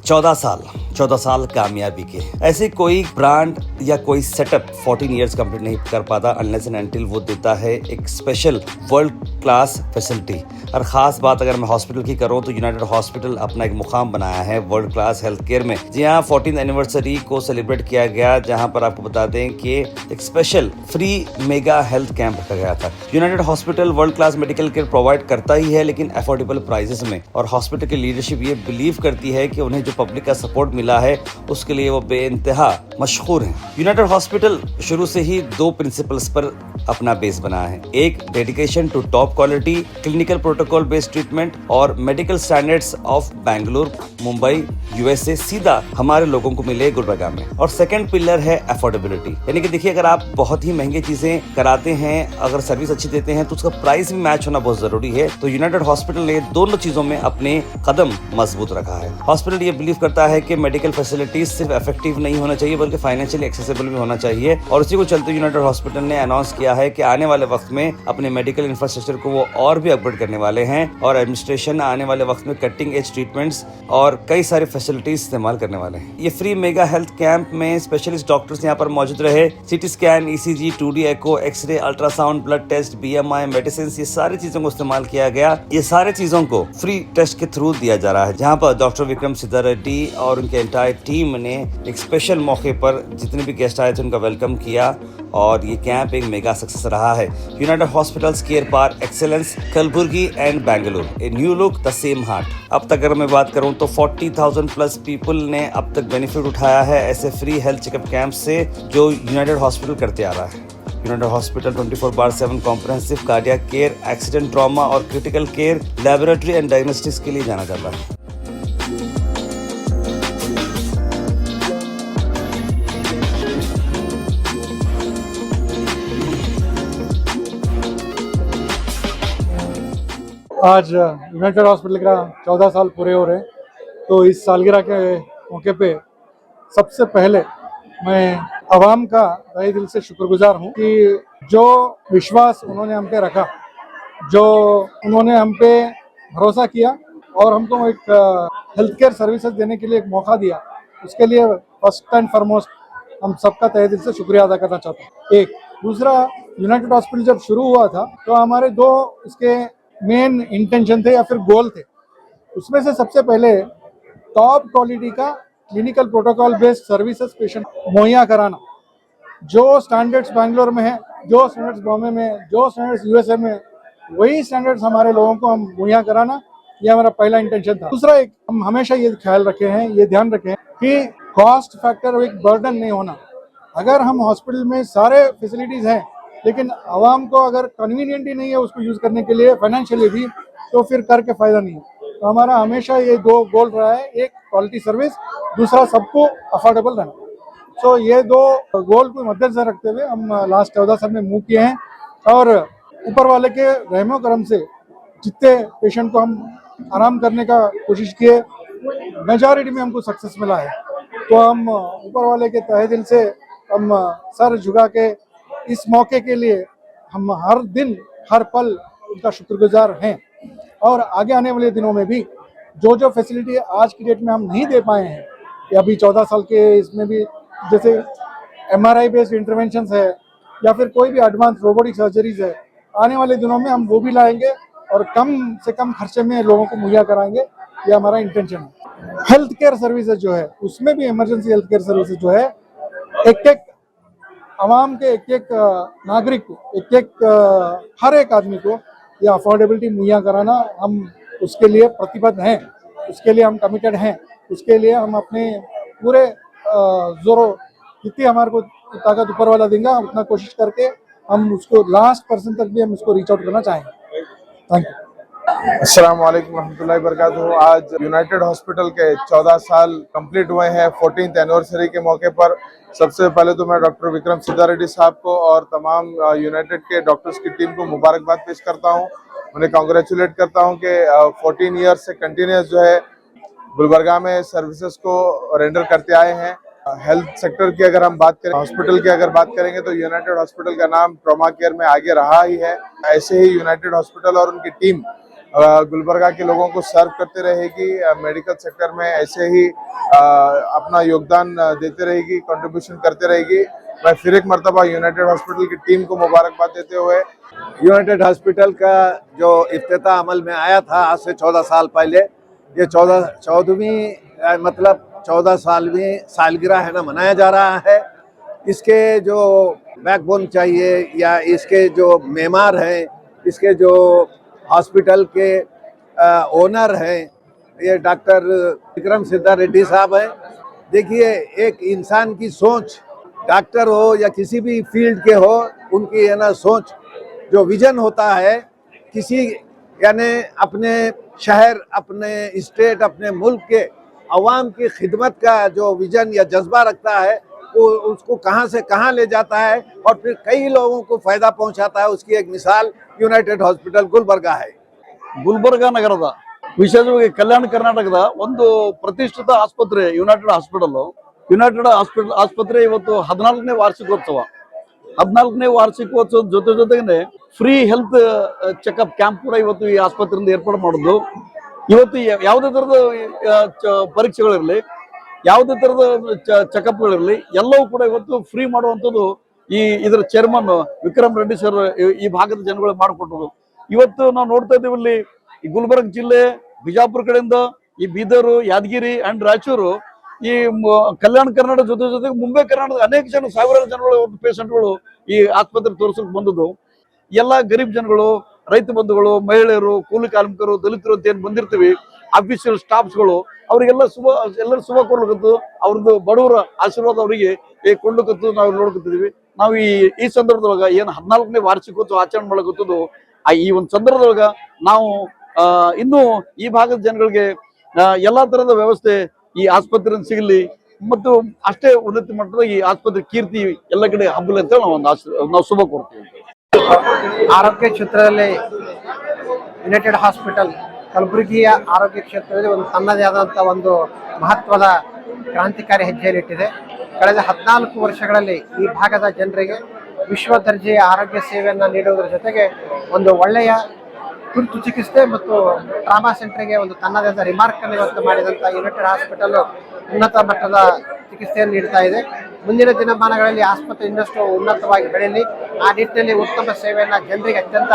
14 साल कामयाबी के। ऐसे कोई ब्रांड या कोई सेटअप 14 इयर्स कंप्लीट नहीं कर पाता अनलेस एंड अनटिल वो देता है एक स्पेशल वर्ल्ड क्लास फैसिलिटी। और ख़ास बात अगर मैं हॉस्पिटल की करूँ तो यूनाइटेड हॉस्पिटल अपना एक मुकाम बनाया है वर्ल्ड क्लास हेल्थ केयर में। जी हाँ, 14th एनिवर्सरी को सेलिब्रेट किया गया, जहाँ पर आपको बता दें कि एक special free mega health camp रखा गया था। United hospital world class medical care provide करता ही है, लेकिन अफोर्डेबल प्राइसेस में। और हॉस्पिटल की लीडरशिप ये बिलीव करती है कि उन्हें जो पब्लिक का सपोर्ट मिला है उसके लिए वो बेइंतहा मशहूर हैं। यूनाइटेड हॉस्पिटल शुरू से ही दो प्रिंसिपल्स पर अपना बेस बना है। एक, dedication to top quality clinical protocol based treatment और medical standards of Bengaluru, Mumbai, USA सीधा हमारे लोगों को मिले गुड़गांव में। और सेकंड पिलर है अफोर्डेबिलिटी, यानी कि देखिए, अगर आप बहुत ही महंगी चीजें कराते हैं, अगर सर्विस अच्छी देते हैं तो उसका प्राइस भी मैच होना बहुत जरूरी है। तो यूनाइटेड हॉस्पिटल ने दोनों चीजों में अपने कदम मजबूत रखा है। हॉस्पिटल ये बिलीव करता है कि मेडिकल फैसिलिटीज सिर्फ इफेक्टिव नहीं होना चाहिए बल्कि फाइनेंशियली एक्सेसिबल भी होना चाहिए। और इसी को चलते यूनाइटेड हॉस्पिटल ने अनाउंस किया है कि आने वाले वक्त में अपने मेडिकल इंफ्रास्ट्रक्चर को वो और भी अपग्रेड करने वाले हैं और एडमिनिस्ट्रेशन आने वाले वक्त में कटिंग एज ट्रीटमेंट्स और कई सारे फैसिलिटीज इस्तेमाल करने वाले हैं। ये फ्री मेगा हेल्थ कैंप में स्पेशलिस्ट डॉक्टर्स यहाँ पर मौजूद रहे। CT scan, ECG, 2D echo, X ray, ultrasound, blood test, BMI, medicine, ये सारी चीजों को इस्तेमाल किया गया। ये सारे चीजों को फ्री टेस्ट के थ्रू दिया जा रहा है, जहाँ पर डॉक्टर विक्रम सिद्धारेड्डी और उनके एंटायर टीम ने एक स्पेशल मौके पर जितने भी गेस्ट आए थे उनका वेलकम किया और ये कैंप एक मेगा सक्सेस रहा है। United Hospitals care par excellence, Kalaburagi and Bengaluru, a new look the same heart. अब तक अगर मैं बात करूं तो 40,000 प्लस पीपल ने अब तक बेनिफिट उठाया है ऐसे फ्री हेल्थ चेकअप कैंप से जो यूनाइटेड हॉस्पिटल करते आ रहा है। United Hospital 24/7 comprehensive cardiac care, accident, trauma और critical care, laboratory and diagnostics के लिए जाना जाता है। आज यूनाइटेड हॉस्पिटल का 14 साल पूरे हो रहे हैं, तो इस सालगिरह के मौके पे सबसे पहले मैं आवाम का तहे दिल से शुक्रगुजार हूँ कि जो विश्वास उन्होंने हम पे रखा, जो उन्होंने हम पे भरोसा किया और हमको एक हेल्थ केयर सर्विसेज देने के लिए एक मौका दिया, उसके लिए फर्स्ट एंड फॉरमोस्ट हम सबका तहे दिल से शुक्रिया अदा करना चाहता हूँ। एक दूसरा, यूनाइटेड हॉस्पिटल जब शुरू हुआ था तो हमारे दो इसके मेन इंटेंशन थे या फिर गोल थे। उसमें से सबसे पहले टॉप क्वालिटी का clinical protocol based services patient मुहैया कराना, जो स्टैंडर्ड्स बेंगलोर में है, जो स्टैंडर्ड्स बॉम्बे में, जो स्टैंडर्ड्स यूएसए में, वही स्टैंडर्ड्स हमारे लोगों को हम मुहैया कराना, ये हमारा पहला इंटेंशन था। दूसरा, एक हम हमेशा ये ख्याल रखे हैं, ये ध्यान रखे हैं कि कॉस्ट फैक्टर एक बर्डन नहीं होना। अगर हम हॉस्पिटल में सारे फैसिलिटीज़ हैं लेकिन आवाम को अगर कन्वीनियंट ही नहीं है उसको यूज़ करने के लिए फाइनेंशियली भी, तो फिर करके फ़ायदा नहीं है। तो हमारा हमेशा ये दो गोल रहा है, एक क्वालिटी सर्विस, दूसरा सबको अफोर्डेबल रहना। सो ये दो गोल को मद्देनजर रखते हुए हम लास्ट 14 साल में मूव किए हैं और ऊपर वाले के रहमो करम से जितने पेशेंट को हम आराम करने का कोशिश किए, मेजॉरिटी में हमको सक्सेस मिला है। तो हम ऊपर वाले के तहे दिल से हम सर झुका के इस मौके के लिए हम हर दिन हर पल उनका शुक्रगुजार हैं। और आगे आने वाले दिनों में भी जो जो फैसिलिटी आज की डेट में हम नहीं दे पाए हैं, या अभी 14 साल के इसमें भी, जैसे MRI बेस्ड इंटरवेंशंस है या फिर कोई भी एडवांस रोबोटिक सर्जरीज है, आने वाले दिनों में हम वो भी लाएंगे और कम से कम खर्चे में लोगों को मुहैया कराएंगे, ये हमारा इंटेंशन है। हेल्थ केयर सर्विसेज जो है उसमें भी इमरजेंसी हेल्थ केयर सर्विसेज जो है, एक आवाम के एक नागरिक को, हर एक आदमी को ये अफोर्डेबिलिटी मुहैया कराना, हम उसके लिए प्रतिबद्ध हैं, उसके लिए हम कमिटेड हैं, उसके लिए हम अपने पूरे जोरों, जितनी हमारे को ताकत ऊपर वाला देंगे उतना कोशिश करके हम उसको लास्ट पर्सन तक भी हम उसको रीच आउट करना चाहेंगे। Thank you. अस्सलाम वालेकुम रहमतुल्लाहि वबरकातुहू। आज यूनाइटेड हॉस्पिटल के 14 साल कंप्लीट हुए हैं 14th एनिवर्सरी के मौके पर। सबसे पहले तो मैं डॉक्टर विक्रम सिद्धारेड्डी साहब को और तमाम यूनाइटेड के डॉक्टर्स की टीम को मुबारकबाद पेश करता हूं, उन्हें कॉन्ग्रेचुलेट करता हूं कि 14 ईयर्स से कंटिन्यूस जो है गुलबर्गा में सर्विसेज को रेंडर करते आए हैं। हेल्थ सेक्टर की अगर हम बात करें, हॉस्पिटल की अगर बात करेंगे तो यूनाइटेड हॉस्पिटल का नाम ट्रॉमा केयर में आगे रहा ही है। ऐसे ही यूनाइटेड हॉस्पिटल और उनकी टीम गुलबर्गा के लोगों को सर्व करते रहेगी। मेडिकल सेक्टर में ऐसे ही अपना योगदान देते रहेगी, कंट्रीब्यूशन करते रहेगी। मैं फिर एक मर्तबा यूनाइटेड हॉस्पिटल की टीम को मुबारकबाद देते हुए यूनाइटेड हॉस्पिटल का जो इफ्तिताह अमल में आया था आज से 14 साल पहले, ये 14वीं मतलब 14 सालवीं सालगिरह है ना मनाया जा रहा है। इसके जो बैकबोन चाहिए या इसके जो मेमार हैं, इसके जो हॉस्पिटल के ओनर हैं, ये डॉक्टर विक्रम सिद्धा रेड्डी साहब हैं। देखिए, एक इंसान की सोच, डॉक्टर हो या किसी भी फील्ड के हो, उनकी है ना सोच, जो विजन होता है किसी यानी अपने शहर, अपने स्टेट, अपने मुल्क के अवाम की खिदमत का जो विजन या जज्बा रखता है, वो उसको कहाँ से कहाँ ले जाता है और फिर कई लोगों को फायदा पहुंचाता है। उसकी एक मिसाल यूनाइटेड हॉस्पिटल गुलबर्गा है। ಗುಲ್ಬರ್ಗಾ ನಗರದ ವಿಶೇಷವಾಗಿ ಕಲ್ಯಾಣ ಕರ್ನಾಟಕದ ಒಂದು ಪ್ರತಿಷ್ಠಿತ ಆಸ್ಪತ್ರೆ ಯುನೈಟೆಡ್ ಆಸ್ಪತ್ರೆ ಇವತ್ತು 14ನೇ ವಾರ್ಷಿಕೋತ್ಸವ. 14ನೇ ವಾರ್ಷಿಕೋತ್ಸವದ ಜೊತೆಗೆ ಫ್ರೀ ಹೆಲ್ತ್ ಚೆಕಪ್ ಕ್ಯಾಂಪ್ ಕೂಡ ಇವತ್ತು ಈ ಆಸ್ಪತ್ರೆಯಿಂದ ಏರ್ಪಾಡು ಮಾಡೋದು. ಇವತ್ತು ಯಾವುದೇ ತರದ ಪರೀಕ್ಷೆಗಳಿರಲಿ, ಯಾವುದೇ ತರದ ಚೆಕಪ್ಗಳಿರಲಿ, ಎಲ್ಲವೂ ಕೂಡ ಇವತ್ತು ಫ್ರೀ ಮಾಡುವಂಥದ್ದು ಇದರ ಚೇರ್ಮನ್ ವಿಕ್ರಮ್ ರೆಡ್ಡಿ ಸರ್ ಈ ಭಾಗದ ಜನಗಳು ಮಾಡಿಕೊಟ್ಟರು. ಇವತ್ತು ನಾವು ನೋಡ್ತಾ ಇದ್ದೀವಿ, ಇಲ್ಲಿ ಈ ಗುಲ್ಬರ್ಗ ಜಿಲ್ಲೆ, ಬಿಜಾಪುರ ಕಡೆಯಿಂದ ಈ ಬೀದರ್, ಯಾದಗಿರಿ ಅಂಡ್ ರಾಯಚೂರು, ಈ ಕಲ್ಯಾಣ ಕರ್ನಾಟಕ ಜೊತೆಗೆ ಮುಂಬೈ ಕರ್ನಾಟಕದ ಅನೇಕ ಜನ, ಸಾವಿರಾರು ಜನಗಳು ಪೇಷಂಟ್ಗಳು ಈ ಆಸ್ಪತ್ರೆ ತೋರಿಸಕ್ ಬಂದದ್ದು. ಎಲ್ಲ ಗರೀಬ್ ಜನಗಳು, ರೈತ ಬಂಧುಗಳು, ಮಹಿಳೆಯರು, ಕೂಲಿ ಕಾರ್ಮಿಕರು, ದಲಿತರು ಅಂತ ಏನ್ ಬಂದಿರ್ತೀವಿ, ಅಫಿಷಿಯಲ್ ಸ್ಟಾಫ್ಸ್ಗಳು, ಅವರಿಗೆಲ್ಲ ಎಲ್ಲರೂ ಶುಭ ಕೊಡ್ಲಿಕ್ಕತ್ತು, ಅವ್ರದ್ದು ಬಡವರ ಆಶೀರ್ವಾದ ಅವರಿಗೆ ಕೊಡ್ಲಿಕ್ಕತ್ತು ನಾವು ನೋಡ್ಕೊತಿದೀವಿ. ನಾವು ಈ ಸಂದರ್ಭದೊಳಗ ಏನ್ 14ನೇ ವಾರ್ಷಿಕೋತ್ಸವ ಆಚರಣೆ ಮಾಡಕತ್ತದು, ಈ ಒಂದು ಸಂದರ್ಭದೊಳಗ ನಾವು ಇನ್ನೂ ಈ ಭಾಗದ ಜನಗಳಿಗೆ ಎಲ್ಲಾ ತರದ ವ್ಯವಸ್ಥೆ ಈ ಆಸ್ಪತ್ರೆ ಸಿಗಲಿ ಮತ್ತು ಅಷ್ಟೇ ಉನ್ನತ ಮಟ್ಟದ ಈ ಆಸ್ಪತ್ರೆ ಕೀರ್ತಿ ಎಲ್ಲ ಕಡೆ ಹಬ್ಬಲಿ ಅಂತ ನಾವು ಶುಭ ಕೋರ್ತೀವಿ. ಆರೋಗ್ಯ ಕ್ಷೇತ್ರದಲ್ಲಿ ಯುನೈಟೆಡ್ ಹಾಸ್ಪಿಟಲ್ ಕಲಬುರಗಿಯ ಆರೋಗ್ಯ ಕ್ಷೇತ್ರದಲ್ಲಿ ಒಂದು ತನ್ನದೇ ಆದಂಥ ಒಂದು ಮಹತ್ವದ ಕ್ರಾಂತಿಕಾರಿ ಹೆಜ್ಜೆಯನ್ನಿಟ್ಟಿದೆ. ಕಳೆದ 14 ವರ್ಷಗಳಲ್ಲಿ ಈ ಭಾಗದ ಜನರಿಗೆ ವಿಶ್ವ ದರ್ಜೆಯ ಆರೋಗ್ಯ ಸೇವೆಯನ್ನು ನೀಡುವುದರ ಜೊತೆಗೆ ಒಂದು ಒಳ್ಳೆಯ ತುರ್ತು ಚಿಕಿತ್ಸೆ ಮತ್ತು ಟ್ರಾಮಾ ಸೆಂಟರ್ಗೆ ಒಂದು ತನ್ನದೇ ಆದ ರಿಮಾರ್ಕ್ ಅನ್ನು ಇವತ್ತು ಮಾಡಿದಂಥ ಯುನೈಟೆಡ್ ಹಾಸ್ಪಿಟಲ್ ಉನ್ನತ ಮಟ್ಟದ ಚಿಕಿತ್ಸೆಯನ್ನು ನೀಡ್ತಾ ಇದೆ. ಮುಂದಿನ ದಿನಮಾನಗಳಲ್ಲಿ ಆಸ್ಪತ್ರೆ ಇನ್ನಷ್ಟು ಉನ್ನತವಾಗಿ ಬೆಳೆಯಲಿ, ಆ ನಿಟ್ಟಿನಲ್ಲಿ ಉತ್ತಮ ಸೇವೆಯನ್ನು ಜನರಿಗೆ ಅತ್ಯಂತ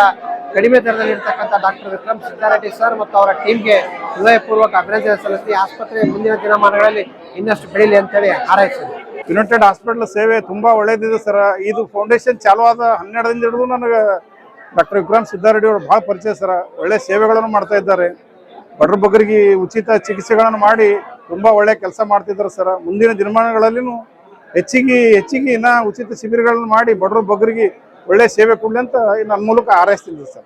ಕಡಿಮೆ ದರದಲ್ಲಿ ಇರ್ತಕ್ಕಂಥ ಡಾಕ್ಟರ್ ವಿಕ್ರಮ್ ಸಿದ್ಧಾರೆಡ್ಡಿ ಸರ್ ಮತ್ತು ಅವರ ಟೀಮ್ಗೆ ಹೃದಯಪೂರ್ವಕ ಅಭಿನಂದನೆ ಸಲ್ಲಿಸಿ ಆಸ್ಪತ್ರೆ ಮುಂದಿನ ದಿನಮಾನಗಳಲ್ಲಿ ಇನ್ನಷ್ಟು ಬೆಳೀಲಿ ಅಂತೇಳಿ ಹಾರೈಸಿದೆ. ಯುನೈಟೆಡ್ ಹಾಸ್ಪಿಟಲ್ ಸೇವೆ ತುಂಬಾ ಒಳ್ಳೇದಿದೆ ಸರ್. ಇದು ಫೌಂಡೇಶನ್ ಚಾಲು ಆದ 12 ಹಿಡಿದು ನನಗೆ ಡಾಕ್ಟರ್ ವಿಕ್ರಮ್ ಸಿದ್ಧಾರೆಡ್ಡಿ ಅವರು ಭಾಳ ಪರಿಚಯ ಸರ್. ಒಳ್ಳೆ ಸೇವೆಗಳನ್ನು ಮಾಡ್ತಾ ಇದ್ದಾರೆ. ಬಡ್ರ ಬಗ್ಗರಿಗೆ ಉಚಿತ ಚಿಕಿತ್ಸೆಗಳನ್ನು ಮಾಡಿ ತುಂಬಾ ಒಳ್ಳೆ ಕೆಲಸ ಮಾಡ್ತಿದ್ದಾರೆ ಸರ್. ಮುಂದಿನ ದಿನಮಾನಗಳಲ್ಲಿನೂ ಹೆಚ್ಚಿಗೆ ಇನ್ನ ಉಚಿತ ಶಿಬಿರಗಳನ್ನು ಮಾಡಿ ಬಡ್ರ ಬಗ್ಗರಿಗೆ ಒಳ್ಳೆ ಸೇವೆ ಕೊಡ್ಲಿ ಅಂತ ನನ್ನ ಮೂಲಕ ಹಾರೈಸ್ತಿದ್ದೆ ಸರ್.